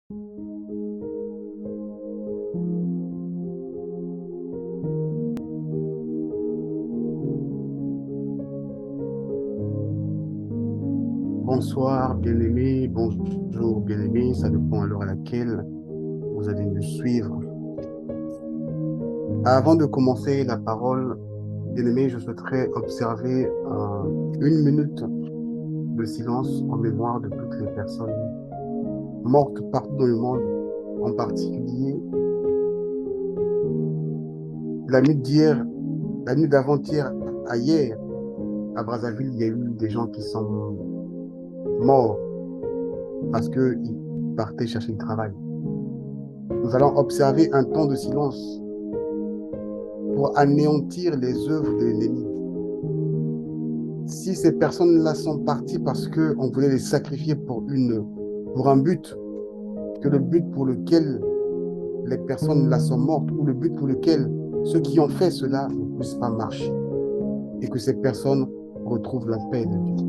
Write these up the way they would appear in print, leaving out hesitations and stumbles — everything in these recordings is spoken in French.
Bonsoir, bien-aimé, bonjour, bien-aimé, ça dépend à l'heure à laquelle vous allez nous suivre. Avant de commencer la parole, bien-aimé, je souhaiterais observer une minute de silence en mémoire de toutes les personnes mortes partout dans le monde, en particulier la nuit d'hier, la nuit d'avant-hier à hier, à Brazzaville, il y a eu des gens qui sont morts parce qu'ils partaient chercher du travail. Nous allons observer un temps de silence pour anéantir les œuvres de l'ennemi. Si ces personnes-là sont parties parce qu'on voulait les sacrifier pour un but, que le but pour lequel les personnes-là sont mortes, ou le but pour lequel ceux qui ont fait cela ne puissent pas marcher, et que ces personnes retrouvent la paix de Dieu.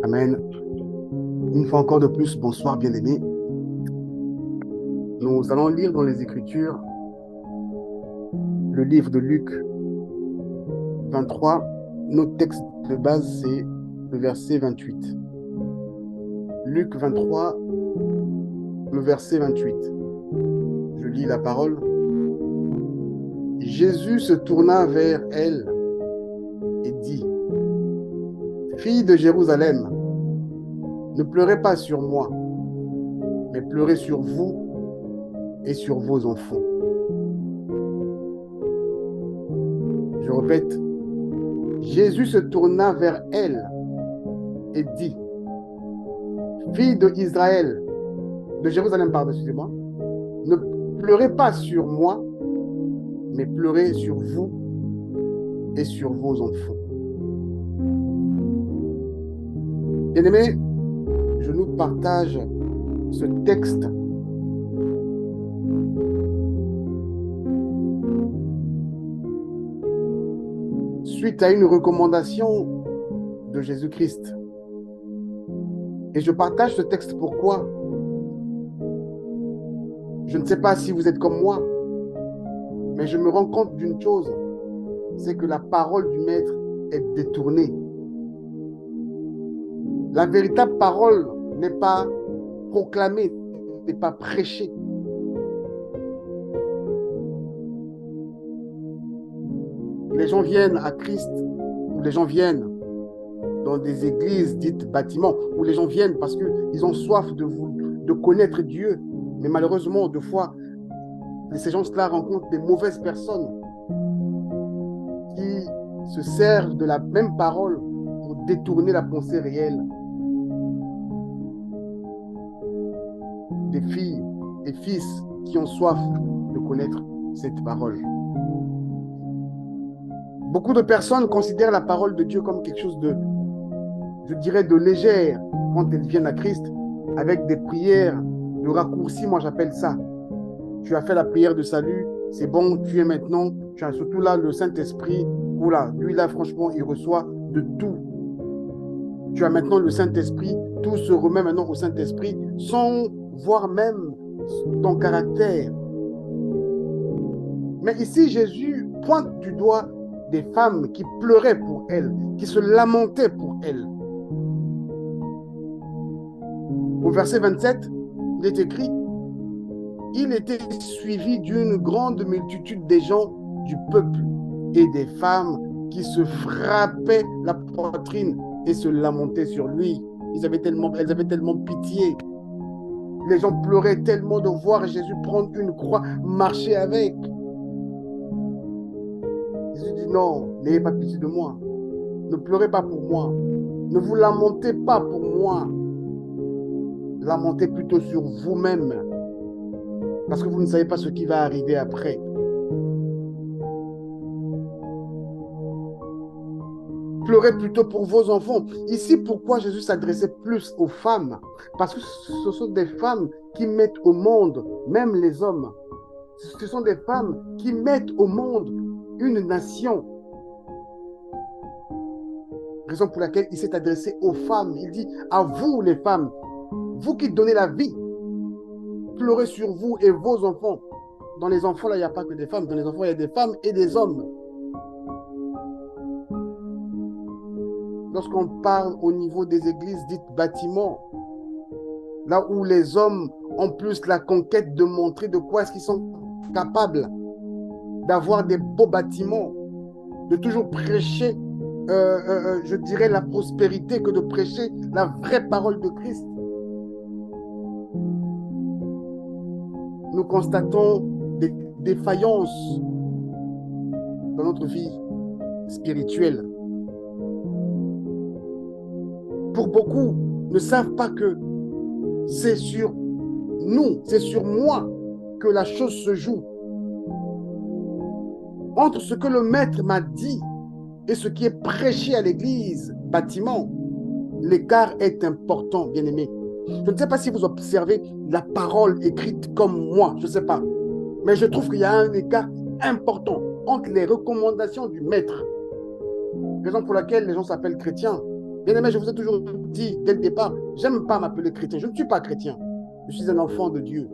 Amen. Une fois encore de plus, bonsoir bien-aimés. Nous allons lire dans les Écritures le livre de Luc 23. Notre texte de base, c'est le verset 28. Luc 23, le verset 28. Je lis la parole. Jésus se tourna vers elle et dit, Fille de Jérusalem, ne pleurez pas sur moi, mais pleurez sur vous et sur vos enfants. Je répète, Jésus se tourna vers elle et dit, Fille de Israël, de Jérusalem, pardon, excusez-moi, ne pleurez pas sur moi, mais pleurez sur vous et sur vos enfants. Bien-aimés, je nous partage ce texte suite à une recommandation de Jésus-Christ. Et je partage ce texte pourquoi? Je ne sais pas si vous êtes comme moi, mais je me rends compte d'une chose, c'est que la parole du Maître est détournée. La véritable parole n'est pas proclamée, n'est pas prêchée. Les gens viennent à Christ, ou les gens viennent dans des églises dites bâtiments, où les gens viennent parce qu'ils ont soif de connaître Dieu. Mais malheureusement, deux fois, ces gens-là rencontrent des mauvaises personnes qui se servent de la même parole pour détourner la pensée réelle des filles et fils qui ont soif de connaître cette parole. Beaucoup de personnes considèrent la parole de Dieu comme quelque chose de, je dirais, de légère quand elles viennent à Christ, avec des prières de raccourci, moi j'appelle ça. Tu as fait la prière de salut, c'est bon, tu es maintenant, tu as surtout là le Saint-Esprit, oula, lui là franchement il reçoit de tout. Tu as maintenant le Saint-Esprit, tout se remet maintenant au Saint-Esprit, sans voir même ton caractère. Mais ici Jésus pointe du doigt des femmes qui pleuraient pour elle, qui se lamentaient pour elle. Au verset 27, il est écrit, il était suivi d'une grande multitude des gens du peuple et des femmes qui se frappaient la poitrine et se lamentaient sur lui. Elles avaient tellement pitié. Les gens pleuraient tellement de voir Jésus prendre une croix, marcher avec. Jésus dit non, n'ayez pas pitié de moi. Ne pleurez pas pour moi. Ne vous lamentez pas pour moi. Lamentez plutôt sur vous-même. Parce que vous ne savez pas ce qui va arriver après. Pleurez plutôt pour vos enfants. Ici, pourquoi Jésus s'adressait plus aux femmes? Parce que ce sont des femmes qui mettent au monde, même les hommes. Ce sont des femmes qui mettent au monde une nation. Raison pour laquelle il s'est adressé aux femmes. Il dit à vous les femmes, vous qui donnez la vie, pleurez sur vous et vos enfants. Dans les enfants, là, il n'y a pas que des femmes. Dans les enfants, il y a des femmes et des hommes. Lorsqu'on parle au niveau des églises dites bâtiments, là où les hommes ont plus la conquête de montrer de quoi est-ce qu'ils sont capables d'avoir des beaux bâtiments, de toujours prêcher, je dirais, la prospérité que de prêcher la vraie parole de Christ. Nous constatons des défaillances dans notre vie spirituelle. Pour beaucoup, ne savent pas que c'est sur nous, c'est sur moi que la chose se joue. Entre ce que le maître m'a dit et ce qui est prêché à l'église, bâtiment, l'écart est important, bien-aimé. Je ne sais pas si vous observez la parole écrite comme moi, je ne sais pas. Mais je trouve qu'il y a un écart important entre les recommandations du maître, raison pour laquelle les gens s'appellent chrétiens. Bien-aimé, je vous ai toujours dit dès le départ, j'aime pas m'appeler chrétien. Je ne suis pas chrétien. Je suis un enfant de Dieu.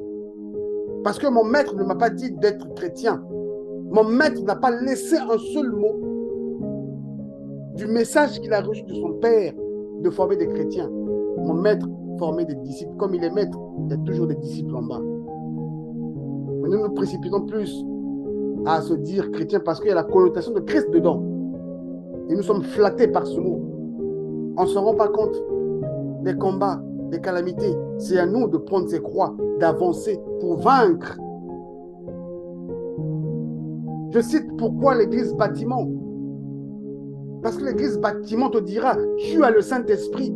Parce que mon maître ne m'a pas dit d'être chrétien. Mon maître n'a pas laissé un seul mot du message qu'il a reçu de son père de former des chrétiens. Mon maître formait des disciples. Comme il est maître, il y a toujours des disciples en bas. Mais nous nous précipitons plus à se dire chrétien parce qu'il y a la connotation de Christ dedans. Et nous sommes flattés par ce mot. On ne se rend pas compte des combats, des calamités. C'est à nous de prendre ces croix, d'avancer pour vaincre. Je cite pourquoi l'église bâtiment. Parce que l'église bâtiment te dira, tu as le Saint-Esprit.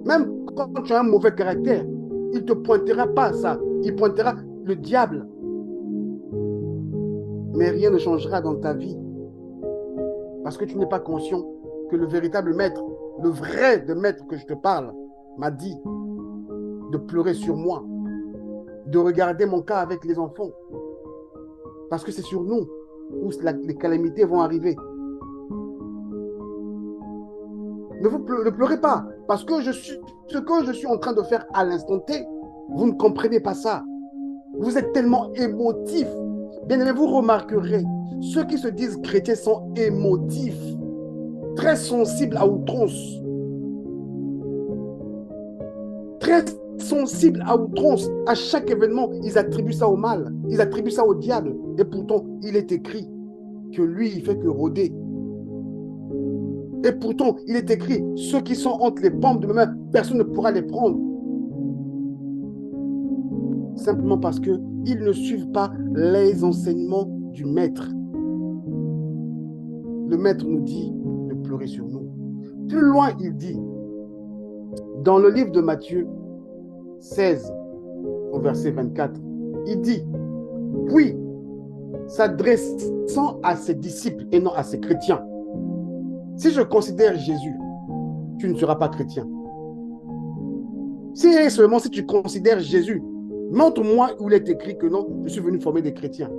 Même quand tu as un mauvais caractère, il ne te pointera pas ça. Il pointera le diable. Mais rien ne changera dans ta vie. Parce que tu n'es pas conscient que le véritable maître, le vrai de maître que je te parle, m'a dit de pleurer sur moi, de regarder mon cas avec les enfants. Parce que c'est sur nous où les calamités vont arriver. Ne pleurez pas, parce que ce que je suis en train de faire à l'instant T, vous ne comprenez pas ça. Vous êtes tellement émotif. Bien aimé, vous remarquerez, ceux qui se disent chrétiens sont émotifs, très sensibles à outrance. Très sensibles à outrance. À chaque événement, ils attribuent ça au mal. Ils attribuent ça au diable. Et pourtant, il est écrit que lui, il fait que rôder. Et pourtant, il est écrit, ceux qui sont entre les paumes de mes mains, personne ne pourra les prendre. Simplement parce qu'ils ne suivent pas les enseignements du maître. Le maître nous dit de pleurer sur nous. Plus loin, il dit, dans le livre de Matthieu 16, au verset 24, il dit, oui, s'adressant à ses disciples et non à ses chrétiens. Si je considère Jésus, tu ne seras pas chrétien. Si et seulement si tu considères Jésus, montre-moi où il est écrit que non, je suis venu former des chrétiens.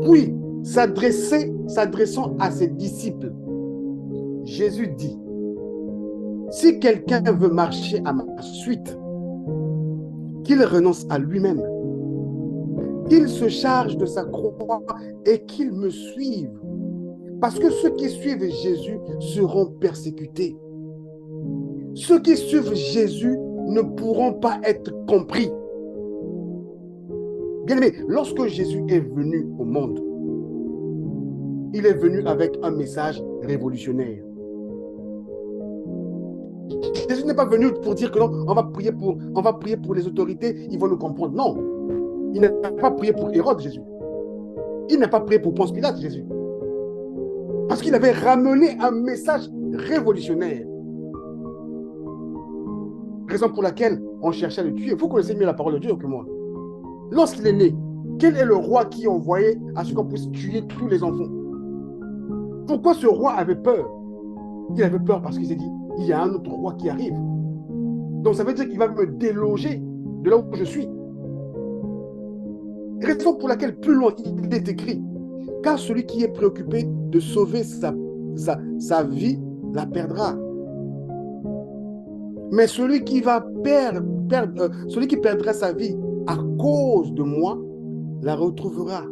Oui, s'adressant à ses disciples, Jésus dit, si quelqu'un veut marcher à ma suite, qu'il renonce à lui-même, qu'il se charge de sa croix et qu'il me suive. Parce que ceux qui suivent Jésus seront persécutés. Ceux qui suivent Jésus ne pourront pas être compris. Bien-aimé, lorsque Jésus est venu au monde, il est venu avec un message révolutionnaire. Jésus n'est pas venu pour dire que non, on va prier pour les autorités, ils vont nous comprendre. Non, il n'a pas prié pour Hérode, Jésus. Il n'a pas prié pour Ponce Pilate, Jésus. Parce qu'il avait ramené un message révolutionnaire. Raison pour laquelle on cherchait à le tuer. Vous connaissez mieux la parole de Dieu que moi. Lorsqu'il est né, quel est le roi qui envoyait à ce qu'on puisse tuer tous les enfants? Pourquoi ce roi avait peur? Il avait peur parce qu'il s'est dit, il y a un autre roi qui arrive. Donc ça veut dire qu'il va me déloger de là où je suis. Raison pour laquelle plus loin il est écrit, car celui qui est préoccupé de sauver sa vie la perdra. Mais celui qui celui qui perdra sa vie à cause de moi la retrouvera.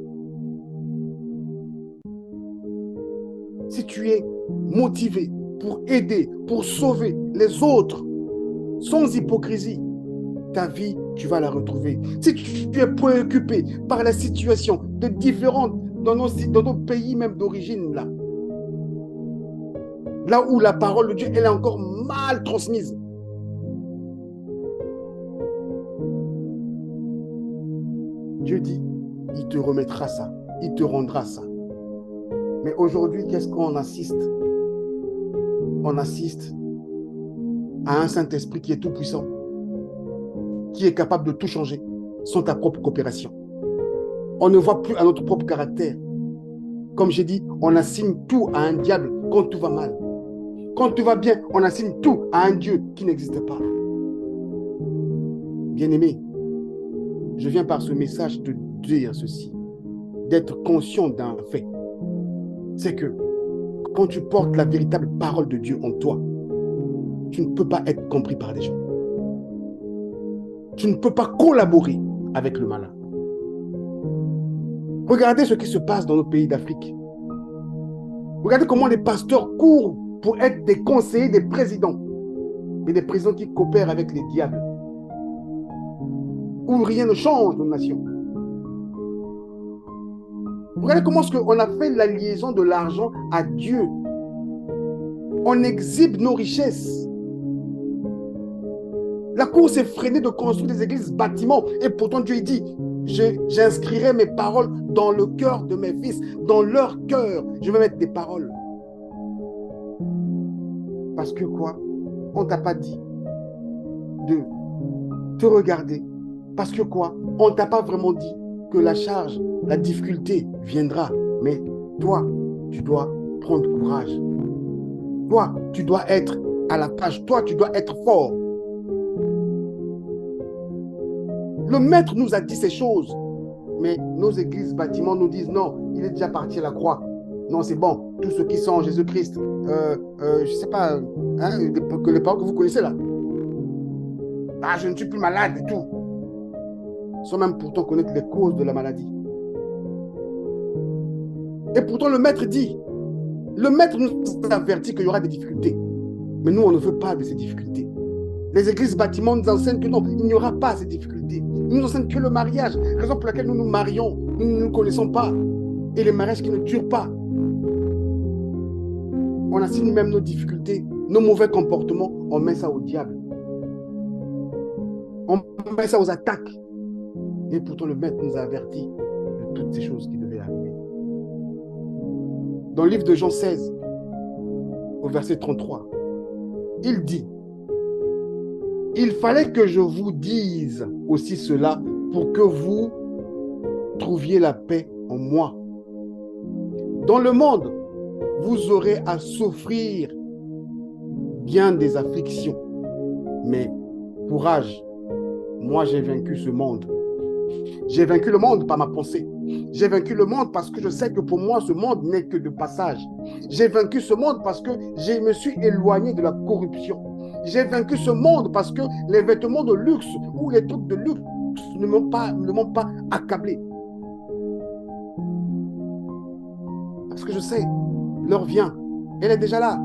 Si tu es motivé pour aider, pour sauver les autres, sans hypocrisie, ta vie, tu vas la retrouver. Si tu es préoccupé par la situation de différentes dans nos pays même d'origine, là où la parole de Dieu, elle est encore mal transmise. Dieu dit, il te remettra ça, il te rendra ça. Mais aujourd'hui, qu'est-ce qu'on assiste? On assiste à un Saint-Esprit qui est tout puissant, qui est capable de tout changer sans ta propre coopération. On ne voit plus à notre propre caractère. Comme j'ai dit, on assigne tout à un diable quand tout va mal. Quand tout va bien, on assigne tout à un Dieu qui n'existe pas. Bien-aimé, je viens par ce message te dire ceci, d'être conscient d'un fait. C'est que quand tu portes la véritable parole de Dieu en toi, tu ne peux pas être compris par des gens. Tu ne peux pas collaborer avec le malin. Regardez ce qui se passe dans nos pays d'Afrique. Regardez comment les pasteurs courent pour être des conseillers des présidents, mais des présidents qui coopèrent avec les diables, où rien ne change dans nos nations. Regardez comment on a fait la liaison de l'argent à Dieu. On exhibe nos richesses. La course est freinée de construire des églises, bâtiments, et pourtant Dieu dit, j'inscrirai mes paroles dans le cœur de mes fils, dans leur cœur, je vais mettre des paroles. Parce que quoi? On ne t'a pas dit de te regarder. Parce que quoi? On ne t'a pas vraiment dit que la charge, la difficulté viendra. Mais toi, tu dois prendre courage. Toi, tu dois être à la page. Toi, tu dois être fort. Le maître nous a dit ces choses. Mais nos églises, bâtiments nous disent non, il est déjà parti à la croix. Non, c'est bon. Tous ceux qui sont en Jésus-Christ, je ne sais pas, hein, les paroles que vous connaissez là. Ah, je ne suis plus malade et tout. Sans même pourtant connaître les causes de la maladie. Et pourtant, le maître dit, le maître nous avertit qu'il y aura des difficultés. Mais nous, on ne veut pas de ces difficultés. Les églises bâtiments nous enseignent que non, il n'y aura pas ces difficultés. Ils nous enseignent que le mariage, raison pour laquelle nous nous marions, nous ne nous connaissons pas. Et les mariages qui ne durent pas. On assigne même nos difficultés, nos mauvais comportements, on met ça au diable. On met ça aux attaques. Et pourtant, le maître nous a avertis de toutes ces choses qui devaient arriver. Dans le livre de Jean 16, au verset 33, il dit, « Il fallait que je vous dise aussi cela pour que vous trouviez la paix en moi. Dans le monde, vous aurez à souffrir bien des afflictions. Mais courage, moi j'ai vaincu ce monde. J'ai vaincu le monde par ma pensée. J'ai vaincu le monde parce que je sais que pour moi, ce monde n'est que de passage. J'ai vaincu ce monde parce que je me suis éloigné de la corruption. J'ai vaincu ce monde parce que les vêtements de luxe ou les trucs de luxe ne m'ont pas accablé. Parce que je sais, l'heure vient, elle est déjà là,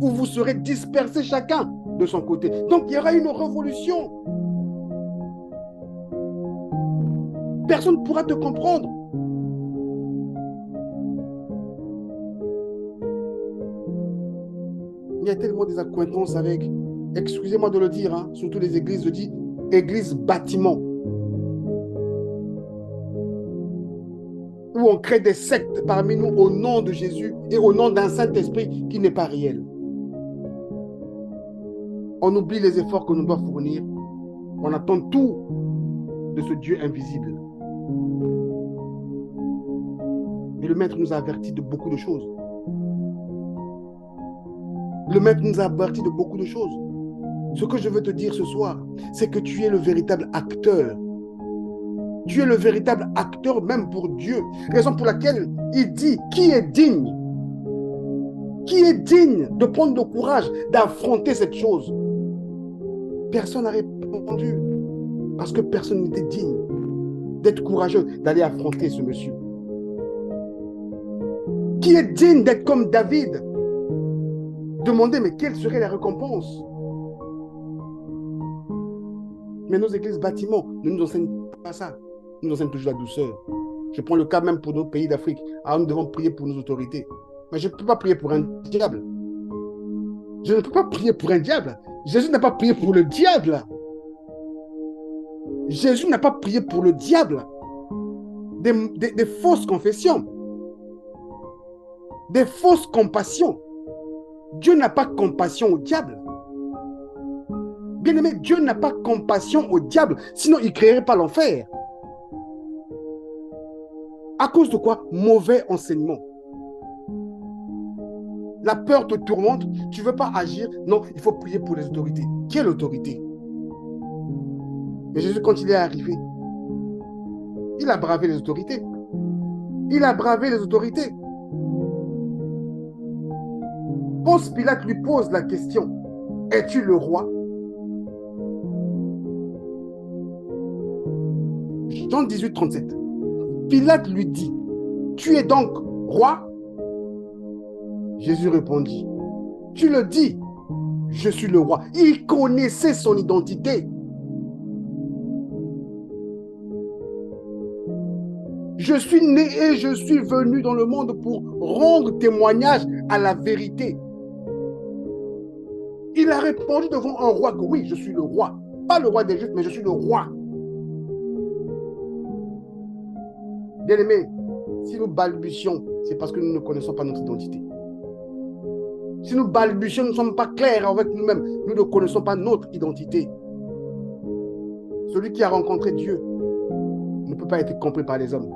où vous serez dispersés chacun de son côté. Donc il y aura une révolution. Personne ne pourra te comprendre. Il y a tellement des accointances avec, excusez-moi de le dire, hein, surtout les églises, je dis église bâtiment, où on crée des sectes parmi nous au nom de Jésus et au nom d'un Saint-Esprit qui n'est pas réel. On oublie les efforts que nous devons fournir. On attend tout de ce Dieu invisible. Et le Maître nous a avertis de beaucoup de choses. Le Maître nous a avertis de beaucoup de choses. Ce que je veux te dire ce soir, c'est que tu es le véritable acteur. Tu es le véritable acteur même pour Dieu. Raison pour laquelle il dit, qui est digne? Qui est digne de prendre le courage d'affronter cette chose? Personne n'a répondu. Parce que personne n'était digne d'être courageux, d'aller affronter ce monsieur. Qui est digne d'être comme David? Demandez, mais quelle serait la récompense? Mais nos églises bâtiments ne nous enseignent pas ça. Ils nous enseignent toujours la douceur. Je prends le cas même pour nos pays d'Afrique. Alors nous devons prier pour nos autorités. Mais je ne peux pas prier pour un diable. Je ne peux pas prier pour un diable. Jésus n'a pas prié pour le diable. Jésus n'a pas prié pour le diable. Des fausses confessions. Des fausses compassions. Dieu n'a pas compassion au diable. Bien-aimé, Dieu n'a pas compassion au diable, sinon il ne créerait pas l'enfer. À cause de quoi? Mauvais enseignement. La peur te tourmente, tu ne veux pas agir. Non, il faut prier pour les autorités. Quelle autorité? Mais Jésus, quand il est arrivé, il a bravé les autorités. Il a bravé les autorités. Ponce Pilate lui pose la question, es-tu le roi? Jean 18, 37. Pilate lui dit, tu es donc roi? Jésus répondit, tu le dis, je suis le roi. Il connaissait son identité. Je suis né et je suis venu dans le monde pour rendre témoignage à la vérité. Il a répondu devant un roi que oui, je suis le roi. Pas le roi des Juifs, mais je suis le roi. Bien-aimés, si nous balbutions, c'est parce que nous ne connaissons pas notre identité. Si nous balbutions, nous ne sommes pas clairs avec nous-mêmes. Nous ne connaissons pas notre identité. Celui qui a rencontré Dieu ne peut pas être compris par les hommes.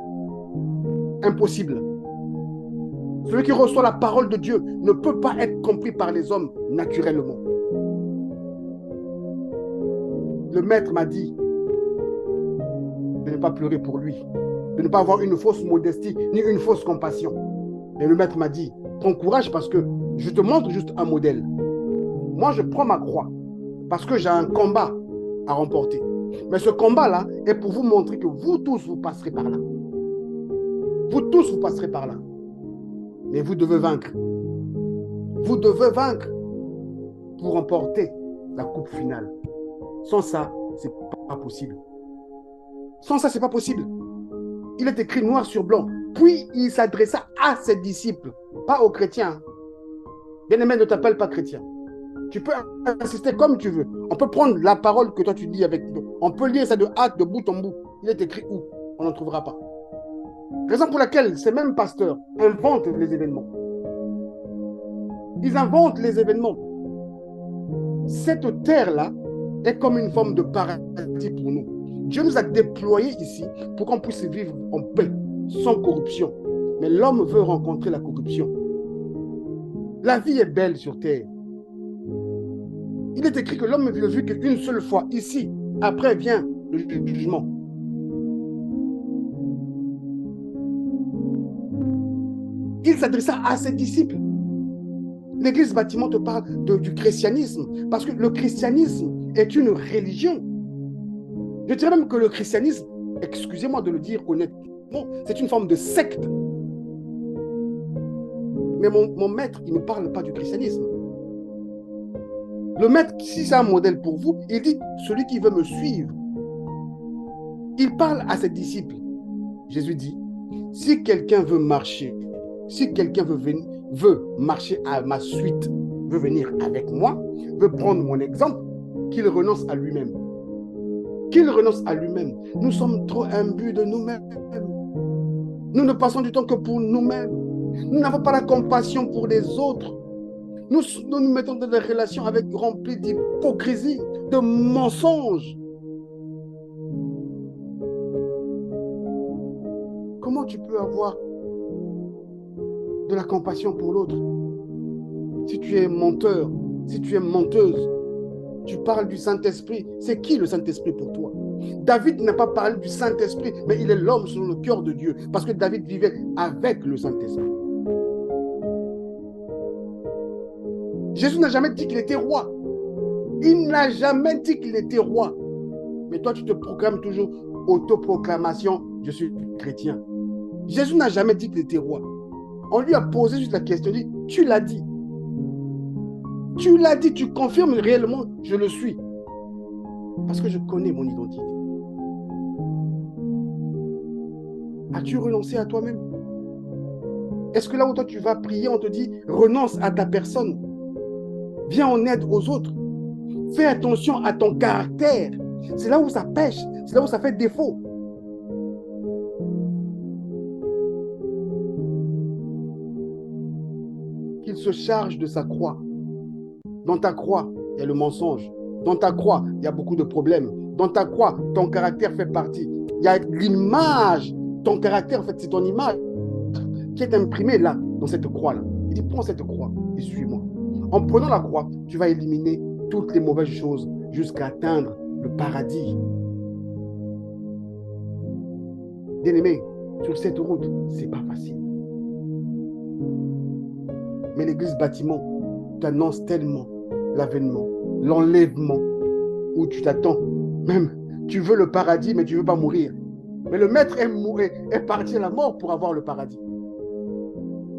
Impossible. Celui qui reçoit la parole de Dieu ne peut pas être compris par les hommes naturellement. Le Maître m'a dit de ne pas pleurer pour lui, de ne pas avoir une fausse modestie ni une fausse compassion. Et le Maître m'a dit, prends courage parce que je te montre juste un modèle. Moi, je prends ma croix parce que j'ai un combat à remporter. Mais ce combat-là est pour vous montrer que vous tous, vous passerez par là. Vous tous, vous passerez par là. Mais vous devez vaincre. Vous devez vaincre pour remporter la coupe finale. Sans ça, ce n'est pas possible. Sans ça, ce n'est pas possible. Il est écrit noir sur blanc. Puis, il s'adressa à ses disciples, pas aux chrétiens. Bien-aimé, ne t'appelle pas chrétien. Tu peux insister comme tu veux. On peut prendre la parole que toi tu lis avec nous. On peut lire ça de hâte, de bout en bout. Il est écrit où? On n'en trouvera pas. Raison pour laquelle ces mêmes pasteurs inventent les événements. Ils inventent les événements. Cette terre-là est comme une forme de paradis pour nous. Dieu nous a déployés ici pour qu'on puisse vivre en paix, sans corruption. Mais l'homme veut rencontrer la corruption. La vie est belle sur terre. Il est écrit que l'homme ne vit qu'une seule fois ici. Après vient le jugement. Il s'adressa à ses disciples. L'église bâtiment te parle du christianisme, parce que le christianisme est une religion. Je dirais même que le christianisme, excusez-moi de le dire honnêtement, c'est une forme de secte. Mais mon maître, il ne parle pas du christianisme. Le maître, si c'est un modèle pour vous, il dit, celui qui veut me suivre. Il parle à ses disciples. Jésus dit, si quelqu'un veut marcher, si quelqu'un veut marcher à ma suite, veut venir avec moi, veut prendre mon exemple, qu'il renonce à lui-même. Qu'il renonce à lui-même. Nous sommes trop imbus de nous-mêmes. Nous ne passons du temps que pour nous-mêmes. Nous n'avons pas la compassion pour les autres. Nous nous mettons dans des relations remplies d'hypocrisie, de mensonges. Comment tu peux avoir de la compassion pour l'autre si tu es menteur, si tu es menteuse? Tu parles du Saint-Esprit. C'est qui le Saint-Esprit pour toi? David n'a pas parlé du Saint-Esprit, mais il est l'homme selon le cœur de Dieu, parce que David vivait avec le Saint-Esprit. Jésus n'a jamais dit qu'il était roi. Il n'a jamais dit qu'il était roi. Mais toi, tu te proclames toujours autoproclamation, je suis chrétien. Jésus n'a jamais dit qu'il était roi. On lui a posé juste la question, dit, tu l'as dit. Tu l'as dit, tu confirmes réellement, je le suis. Parce que je connais mon identité. As-tu renoncé à toi-même? Est-ce que là où toi tu vas prier, on te dit, renonce à ta personne. Viens en aide aux autres. Fais attention à ton caractère. C'est là où ça pêche. C'est là où ça fait défaut. Qu'il se charge de sa croix. Dans ta croix, il y a le mensonge. Dans ta croix, il y a beaucoup de problèmes. Dans ta croix, ton caractère fait partie. Il y a l'image. Ton caractère, en fait, c'est ton image qui est imprimée là, dans cette croix-là. Il dit, prends cette croix et suis-moi. En prenant la croix, tu vas éliminer toutes les mauvaises choses jusqu'à atteindre le paradis. Bien-aimé, sur cette route, c'est pas facile. Mais l'église bâtiment t'annonce tellement l'avènement, l'enlèvement, où tu t'attends. Même, tu veux le paradis, mais tu ne veux pas mourir. Mais le maître est parti à la mort pour avoir le paradis.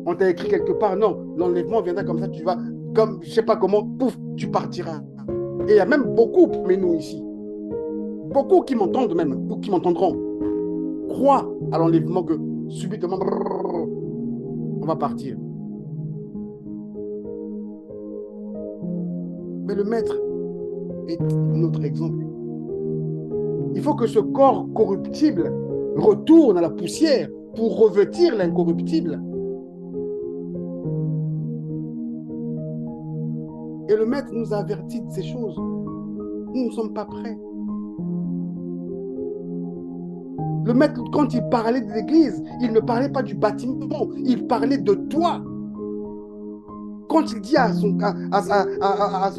On t'a écrit quelque part, non, l'enlèvement viendra comme ça, tu vas, comme je ne sais pas comment, pouf, tu partiras. Et il y a même beaucoup parmi nous ici, beaucoup qui m'entendent même, ou qui m'entendront, croient à l'enlèvement que subitement, on va partir. Mais le maître est notre exemple. Il faut que ce corps corruptible retourne à la poussière pour revêtir l'incorruptible. Et le maître nous a avertis de ces choses. Nous ne sommes pas prêts. Le maître, quand il parlait de l'église, il ne parlait pas du bâtiment, il parlait de toi. Quand il dit à son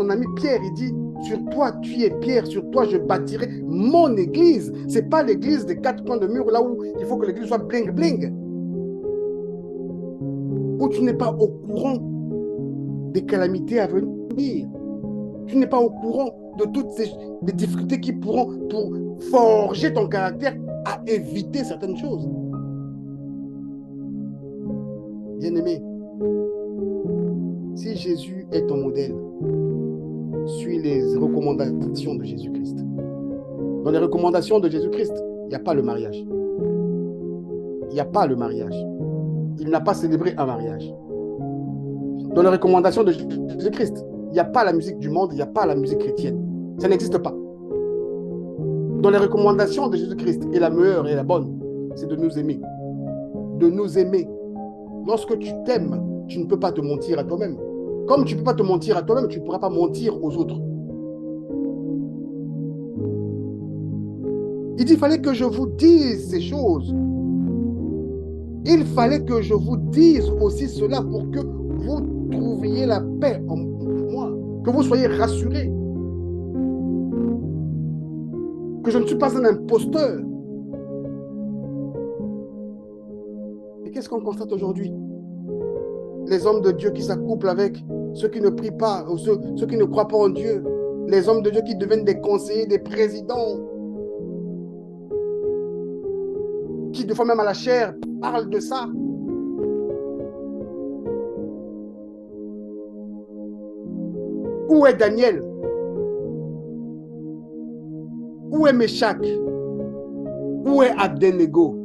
ami Pierre, il dit, sur toi tu es Pierre, sur toi je bâtirai mon église. Ce n'est pas l'église des 4 coins de mur, là où il faut que l'église soit bling bling. Où tu n'es pas au courant des calamités à venir. Tu n'es pas au courant de toutes les difficultés qui pourront pour forger ton caractère à éviter certaines choses. Bien-aimé, si Jésus est ton modèle, suis les recommandations de Jésus-Christ. Dans les recommandations de Jésus-Christ, il n'y a pas le mariage. Il n'y a pas le mariage. Il n'a pas célébré un mariage. Dans les recommandations de Jésus-Christ, il n'y a pas la musique du monde, il n'y a pas la musique chrétienne. Ça n'existe pas. Dans les recommandations de Jésus-Christ, et la meilleure et la bonne, c'est de nous aimer. De nous aimer. Lorsque tu t'aimes, tu ne peux pas te mentir à toi-même. Comme tu ne peux pas te mentir à toi-même, tu ne pourras pas mentir aux autres. Il dit, il fallait que je vous dise ces choses. Il fallait que je vous dise aussi cela pour que vous trouviez la paix en moi, que vous soyez rassurés, que je ne suis pas un imposteur. Et qu'est-ce qu'on constate aujourd'hui? Les hommes de Dieu qui s'accouplent avec ceux qui ne prient pas, ou ceux qui ne croient pas en Dieu, les hommes de Dieu qui deviennent des conseillers, des présidents, qui des fois même à la chair parlent de ça. Où est Daniel? Où est Méchac? Où est Abednego?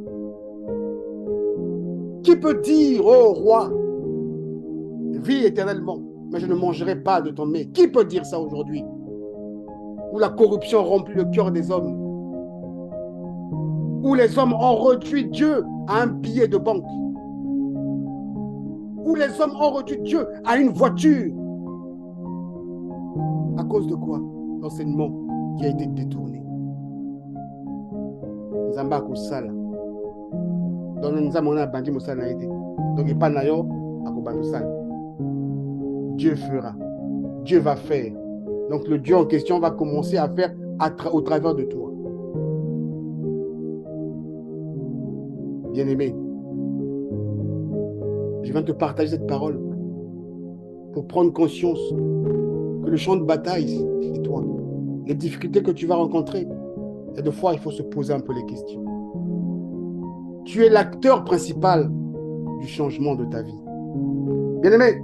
Qui peut dire, oh roi, vis éternellement, mais je ne mangerai pas de ton mets? Qui peut dire ça aujourd'hui? Où la corruption remplit le cœur des hommes? Où les hommes ont réduit Dieu à un billet de banque? Où les hommes ont réduit Dieu à une voiture? À cause de quoi? L'enseignement qui a été détourné. Zamba Kosala. Donc, nous avons un bandit Moussa n'a été. Donc, il n'y a pas nayo à Kobanousan. Dieu fera. Dieu va faire. Donc, le Dieu en question va commencer à faire au travers de toi. Bien-aimé, je viens te partager cette parole pour prendre conscience que le champ de bataille, c'est toi. Les difficultés que tu vas rencontrer, et des fois, il faut se poser un peu les questions. Tu es l'acteur principal du changement de ta vie. Bien-aimé,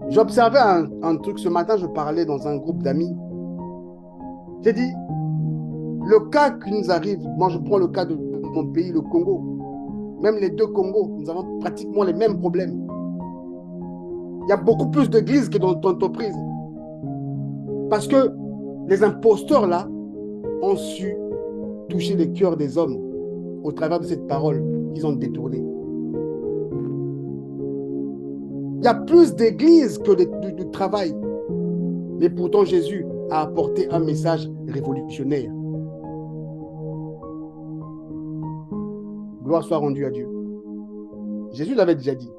j'observais un truc ce matin, je parlais dans un groupe d'amis. J'ai dit, le cas qui nous arrive, moi je prends le cas de mon pays, le Congo. Même les deux Congos, nous avons pratiquement les mêmes problèmes. Il y a beaucoup plus d'églises que d'entreprises. Parce que les imposteurs là ont su toucher les cœurs des hommes au travers de cette parole qu'ils ont détournée. Il y a plus d'églises que de travail. Mais pourtant, Jésus a apporté un message révolutionnaire. Gloire soit rendue à Dieu. Jésus l'avait déjà dit,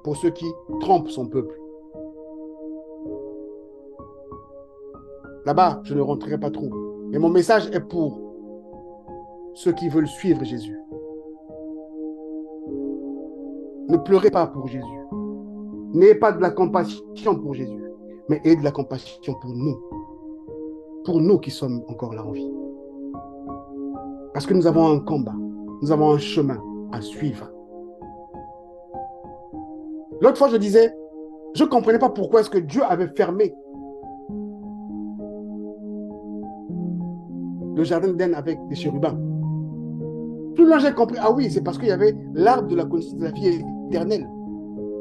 pour ceux qui trompent son peuple. Là-bas, je ne rentrerai pas trop. Mais mon message est pour ceux qui veulent suivre Jésus. Ne pleurez pas pour Jésus. N'ayez pas de la compassion pour Jésus, mais ayez de la compassion pour nous qui sommes encore là en vie. Parce que nous avons un combat, nous avons un chemin à suivre. L'autre fois, je disais, je ne comprenais pas pourquoi est-ce que Dieu avait fermé le jardin d'Éden avec des chérubins. Plus loin, j'ai compris, ah oui, c'est parce qu'il y avait l'arbre de la connaissance de la vie éternelle.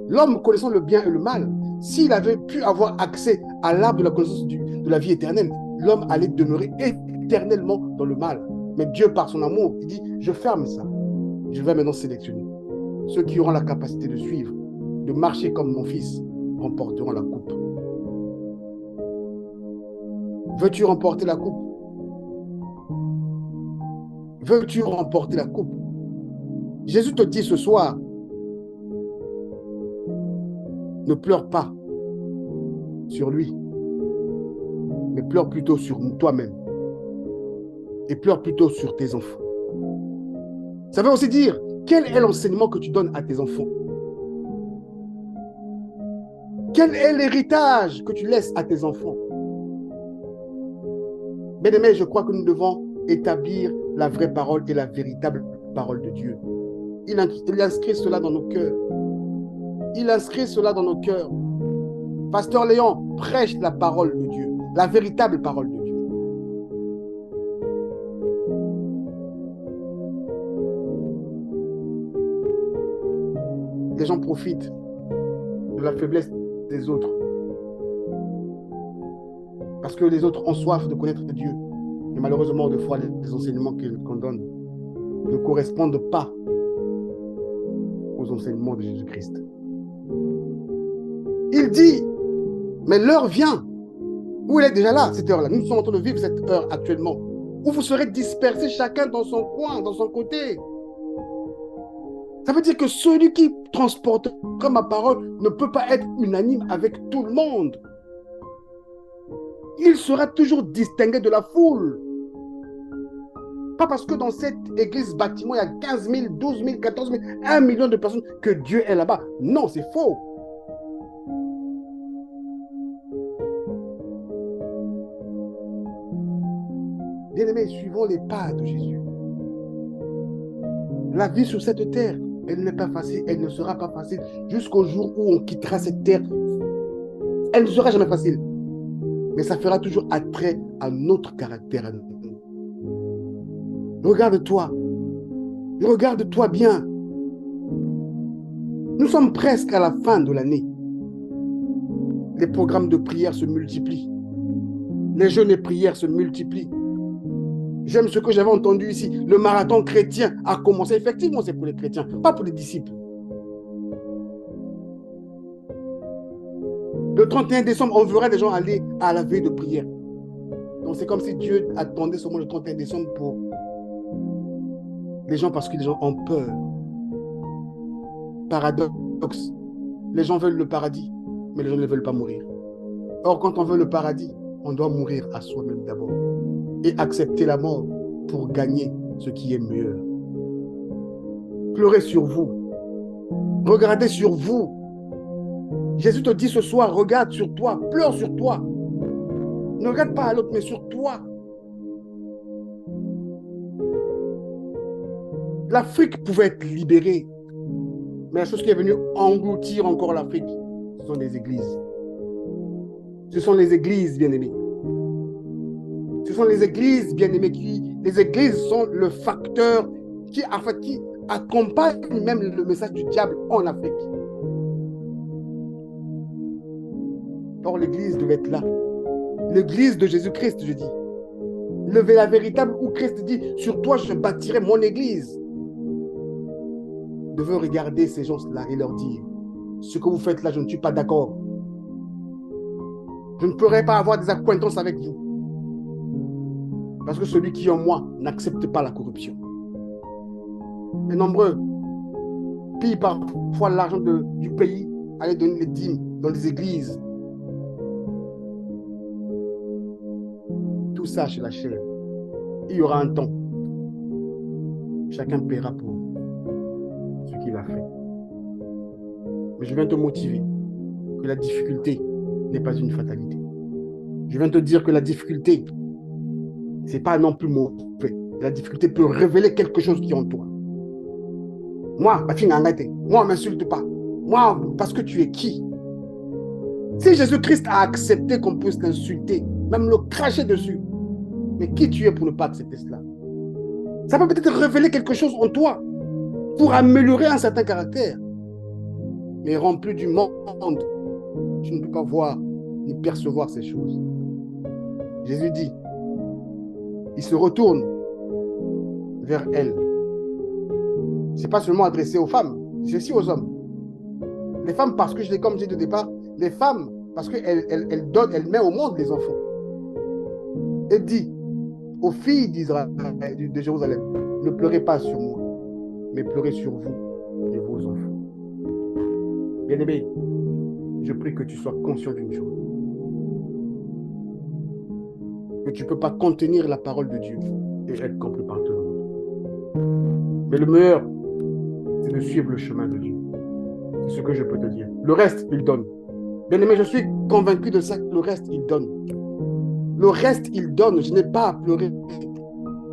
L'homme connaissant le bien et le mal, s'il avait pu avoir accès à l'arbre de la connaissance de la vie éternelle, l'homme allait demeurer éternellement dans le mal. Mais Dieu, par son amour, il dit, je ferme ça. Je vais maintenant sélectionner. Ceux qui auront la capacité de suivre, de marcher comme mon fils, remporteront la coupe. Veux-tu remporter la coupe? Veux-tu remporter la coupe? Jésus te dit ce soir, ne pleure pas sur lui, mais pleure plutôt sur toi-même. Et pleure plutôt sur tes enfants. Ça veut aussi dire, quel est l'enseignement que tu donnes à tes enfants? Quel est l'héritage que tu laisses à tes enfants? Bien-aimés, je crois que nous devons établir la vraie parole et la véritable parole de Dieu. Il inscrit cela dans nos cœurs. Il inscrit cela dans nos cœurs. Pasteur Léon prêche la parole de Dieu, la véritable parole de Dieu. Les gens profitent de la faiblesse des autres. Parce que les autres ont soif de connaître Dieu. Et malheureusement, des fois, les enseignements qu'on donne ne correspondent pas aux enseignements de Jésus-Christ. Il dit, mais l'heure vient, où il est déjà là, cette heure-là. Nous sommes en train de vivre cette heure actuellement, où vous serez dispersés chacun dans son coin, dans son côté. Ça veut dire que celui qui transportera ma parole ne peut pas être unanime avec tout le monde. Il sera toujours distingué de la foule. Pas parce que dans cette église bâtiment, il y a 15 000, 12 000, 14 000, 1 million de personnes que Dieu est là-bas. Non, c'est faux. Bien-aimés, suivons les pas de Jésus. La vie sur cette terre, elle n'est pas facile, elle ne sera pas facile jusqu'au jour où on quittera cette terre. Elle ne sera jamais facile. Mais ça fera toujours attrait à notre caractère, à nous. Regarde-toi. Regarde-toi bien. Nous sommes presque à la fin de l'année. Les programmes de prière se multiplient. Les jeûnes et prières se multiplient. J'aime ce que j'avais entendu ici. Le marathon chrétien a commencé. Effectivement, c'est pour les chrétiens, pas pour les disciples. Le 31 décembre, on verra des gens aller à la veille de prière. Donc, c'est comme si Dieu attendait seulement le 31 décembre pour les gens, parce que les gens ont peur Paradoxe. Les gens veulent le paradis, mais les gens ne veulent pas mourir. Or, quand on veut le paradis, on doit mourir à soi-même d'abord et accepter la mort pour gagner ce qui est meilleur. Pleurez sur vous. Regardez sur vous. Jésus te dit ce soir, regarde sur toi, pleure sur toi. Ne regarde pas à l'autre, mais sur toi. L'Afrique pouvait être libérée. Mais la chose qui est venue engloutir encore l'Afrique, ce sont les églises. Ce sont les églises, bien-aimés. Ce sont les églises, bien-aimés, les églises sont le facteur qui accompagne même le message du diable en Afrique. Or, l'église devait être là. L'église de Jésus-Christ, je dis. La véritable où Christ dit, sur toi je bâtirai mon église. Devait regarder ces gens-là et leur dire, ce que vous faites là, je ne suis pas d'accord. Je ne pourrai pas avoir des accointances avec vous. Parce que celui qui est en moi n'accepte pas la corruption. Les nombreux pillent parfois l'argent du pays, aller donner les dîmes dans les églises. Tout ça chez la chair. Il y aura un temps. Chacun paiera pour ce qu'il a fait. Mais je viens te motiver que la difficulté n'est pas une fatalité. Je viens te dire que la difficulté, ce n'est pas non plus mauvais. La difficulté peut révéler quelque chose qui est en toi. Moi, on ne m'insulte pas. Moi, parce que tu es qui? Si Jésus-Christ a accepté qu'on puisse t'insulter, même le cracher dessus, mais qui tu es pour ne pas accepter cela? Ça peut peut-être révéler quelque chose en toi pour améliorer un certain caractère. Mais rempli du monde, tu ne peux pas voir ni percevoir ces choses. Jésus dit, il se retourne vers elle. Ce n'est pas seulement adressé aux femmes, c'est aussi aux hommes. Les femmes, parce que, comme j'ai dit au départ, les femmes, parce qu'elles donnent, elles mettent au monde les enfants. Elle dit aux filles d'Israël, de Jérusalem, ne pleurez pas sur moi, mais pleurez sur vous et vos enfants. Bien-aimé, je prie que tu sois conscient d'une chose. Que tu ne peux pas contenir la parole de Dieu et être compris par tout le monde. Mais le meilleur, c'est de suivre le chemin de Dieu. C'est ce que je peux te dire. Le reste, il donne. Bien-aimé, je suis convaincu de ça, que le reste, il donne. Le reste, il donne. Je n'ai pas à pleurer.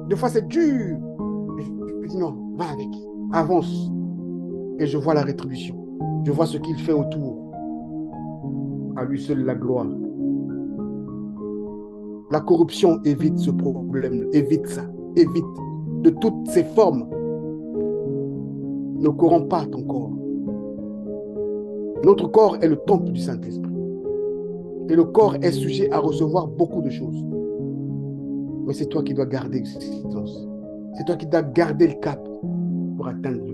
Des fois, c'est dur. Je dis non, va avec. Avance. Et je vois la rétribution. Je vois ce qu'il fait autour. À lui seul la gloire. La corruption évite ce problème. Évite ça. Évite de toutes ses formes. Ne corromps pas ton corps. Notre corps est le temple du Saint-Esprit. Et le corps est sujet à recevoir beaucoup de choses. Mais c'est toi qui dois garder l'existence. C'est toi qui dois garder le cap pour atteindre le